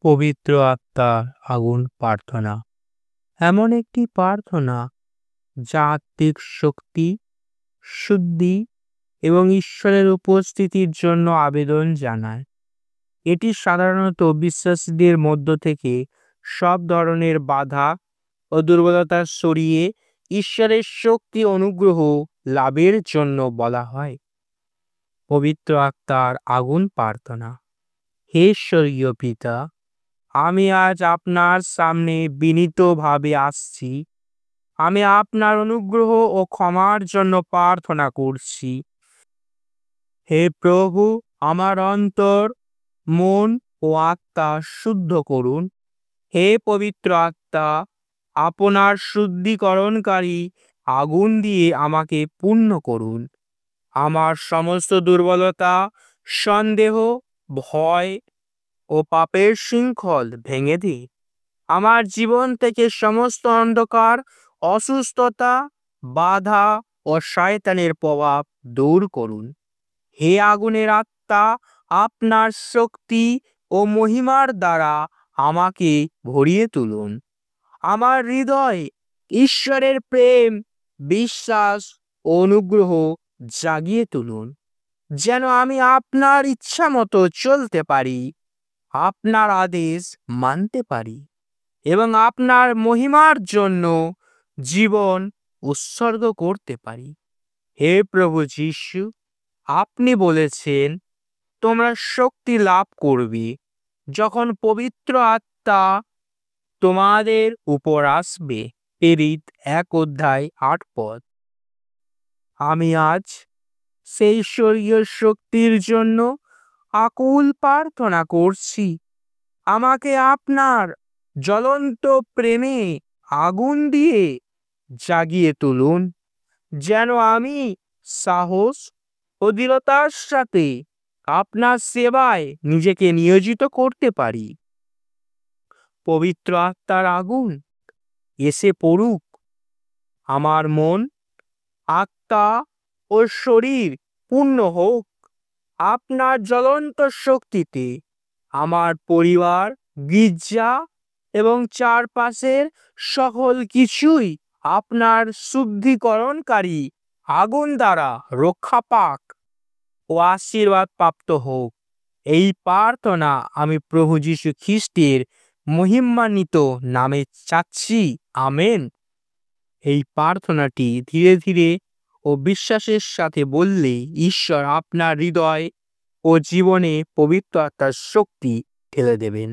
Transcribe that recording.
পবিত্র আত্মার আগুন প্রার্থনা এমন একটি প্রার্থনা যা আত্মিক শক্তি, শুদ্ধি এবং ঈশ্বরের উপস্থিতির জন্য আবেদন জানায়। এটি সাধারণত বিশ্বাসীদের মধ্য থেকে সব ধরনের বাধা ও দুর্বলতা সরিয়ে ঈশ্বরের শক্তি অনুগ্রহ লাভের জন্য বলা হয়। পবিত্র আত্মার আগুন প্রার্থনা। হে স্বর্গীয় পিতা, আমি আজ আপনার সামনে বিনীতভাবে আসছি। আমি আপনার অনুগ্রহ ও ক্ষমার জন্য প্রার্থনা করছি। হে প্রভু, আমার অন্তর, মন ও আত্মা শুদ্ধ করুন। হে পবিত্র আত্মা, আপনার শুদ্ধিকরণকারী আগুন দিয়ে আমাকে পূর্ণ করুন। আমার সমস্ত দুর্বলতা, সন্দেহ, ভয় ও পাপের শৃঙ্খল ভেঙে দিন। আমার জীবন থেকে সমস্ত অন্ধকার, অসুস্থতা, বাধা ও শয়তানের প্রভাব দূর করুন। হে আগুনের আত্মা, আপনার শক্তি ও মহিমার দ্বারা আমাকে ভরিয়ে তুলুন। আমার হৃদয়ে ঈশ্বরের প্রেম, বিশ্বাস ও অনুগ্রহ জাগিয়ে তুলুন, যেন আমি আপনার ইচ্ছা মতো চলতে পারি, আপনার আদেশ মানতে পারি এবং আপনার মহিমার জন্য জীবন উৎসর্গ করতে পারি। হে প্রভু যীশু, আপনি বলেছেন তোমরা শক্তি লাভ করবে যখন পবিত্র আত্মা তোমাদের উপর আসবে। প্রেরিত 1:8। আমি আজ সেই স্বর্গীয় শক্তির জন্য আকুল প্রার্থনা করছি। আমাকে আপনার জ্বলন্ত প্রেমে আগুন দিয়ে জাগিয়ে তুলুন, যেন আমি সাহস ও দৃঢ়তার সাথে আপনার সেবায় নিজেকে নিয়োজিত করতে পারি। পবিত্র আত্মার আগুন এসে পড়ুক, আমার মন, আত্মা ও শরীর পূর্ণ হোক আপনার জ্বলন্ত শক্তিতে। আমার পরিবার, গির্জা এবং চারপাশের সকল কিছুই আপনার শুদ্ধিকরণকারী আগুন দ্বারা রক্ষা পাক ও আশীর্বাদ প্রাপ্ত হোক। এই প্রার্থনা আমি প্রভু যীশু খ্রিস্টের মহিমান্বিত নামে চাচ্ছি। আমেন। এই প্রার্থনাটি ধীরে ধীরে ও বিশ্বাসের সাথে বললে ঈশ্বর আপনার হৃদয় ও জীবনে পবিত্র আত্মার শক্তি ঢেলে দেবেন।